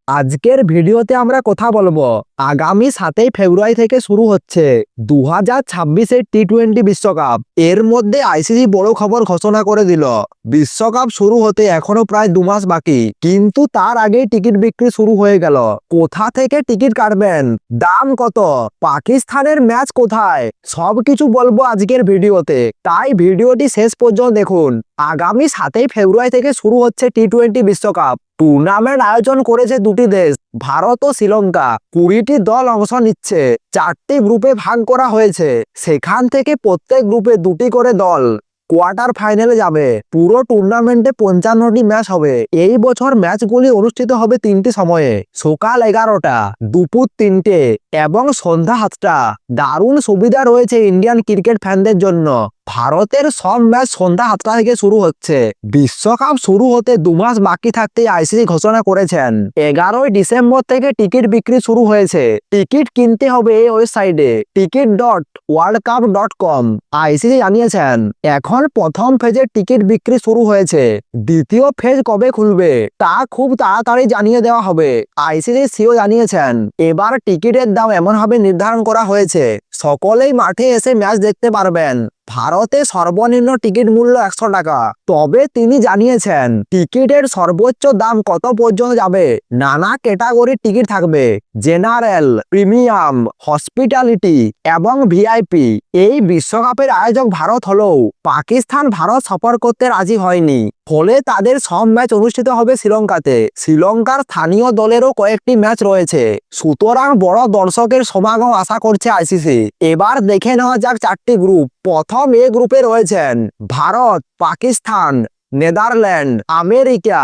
আজকের ভিডিওতে আমরা কথা বলবো আগামী 7 ফেব্রুয়ারি থেকে শুরু হচ্ছে 2026-এর টি-20 বিশ্বকাপ। এর মধ্যে আইসিসি বড় খবর ঘোষণা করে দিল, বিশ্বকাপ শুরু হতে এখনো প্রায় 2 মাস বাকি, কিন্তু তার আগেই টিকিট বিক্রি শুরু হয়ে গেল। কোথা থেকে টিকিট কাটবেন, দাম কত, পাকিস্তানের ম্যাচ কোথায়, সবকিছু বলবো আজকের ভিডিওতে, তাই ভিডিওটি শেষ পর্যন্ত দেখুন। আগামী 7 ফেব্রুয়ারি থেকে শুরু হচ্ছে টি-20 বিশ্বকাপ। টুর্নামেন্ট আয়োজন করেছে দুটি দেশ, ভারত ও শ্রীলঙ্কা। 20টি দল অংশ নিচ্ছে, 4টি গ্রুপে ভাগ করা হয়েছে। সেখান থেকে প্রত্যেক গ্রুপে 2টি করে দল কোয়ার্টার ফাইনালে যাবে। পুরো টুর্নামেন্টে 55টি ম্যাচ হবে। এই বছর ম্যাচগুলি অনুষ্ঠিত হবে 3টি সময়ে, সকাল 11টা, দুপুর 3টে এবং সন্ধ্যা 7টা। দারুণ সুবিধা রয়েছে ইন্ডিয়ান ক্রিকেট ফ্যানদের জন্য। ভারতের সব ম্যাচ সন্ধ্যা 7টা থেকে শুরু হচ্ছে। বিশ্বকাপ শুরু হতে 2 মাস বাকি থাকতেই আইসিসি ঘোষণা করেছেন 11ই ডিসেম্বর থেকে টিকিট বিক্রি শুরু হয়েছে। টিকিট কিনতে হবে এই ওয়েবসাইটে ticket.worldcup.com। আইসিসি জানিয়েছেন এখন প্রথম ফেজের টিকিট বিক্রি শুরু হয়েছে। দ্বিতীয় ফেজ কবে খুলবে তা খুব তাড়াতাড়ি জানিয়ে দেওয়া হবে। আইসিসি সিও জানিয়েছেন এবার টিকিটের দাম এমনভাবে নির্ধারণ করা হয়েছে সকলেই মাঠে এসে ম্যাচ দেখতে পারবেন। ভারতে সর্বনিম্ন টিকিট মূল্য 100 টাকা। তবে তিনি জানিয়েছেন টিকিটের সর্বোচ্চ দাম কত পর্যন্ত যাবে। নানা ক্যাটাগরির টিকিট থাকবে, জেনারেল, প্রিমিয়াম, হসপিটালিটি এবং ভিআইপি। এই বিশ্বকাপের আয়োজক ভারত হলেও পাকিস্তান ভারত সফর করতে রাজি হয়নি, ফলে তাদের সব ম্যাচ অনুষ্ঠিত হবে শ্রীলঙ্কাতে। শ্রীলঙ্কার স্থানীয় দলেরও কয়েকটি ম্যাচ রয়েছে, সুতরাং বড় দর্শকের সমাগম আশা করছে আইসিসি। এবার দেখে নেওয়া যাক 4টি গ্রুপ। প্রথম এ গ্রুপে রয়েছেন ভারত, পাকিস্তান, নেদারল্যান্ড, আমেরিকা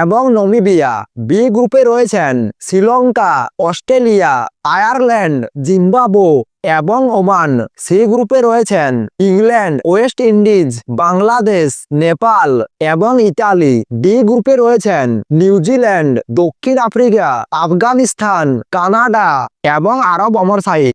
এবং নামিবিয়া। বি গ্রুপে রয়েছেন শ্রীলঙ্কা, অস্ট্রেলিয়া, আয়ারল্যান্ড, জিম্বাবুয়ে এবং ওমান। সি গ্রুপে রয়েছেন England, West Indies, Bangladesh, Nepal এবং ইতালি। ডি গ্রুপে রয়েছেন নিউজিল্যান্ড, দক্ষিণ আফ্রিকা, আফগানিস্তান, কানাডা এবং আরব অমরসাইট।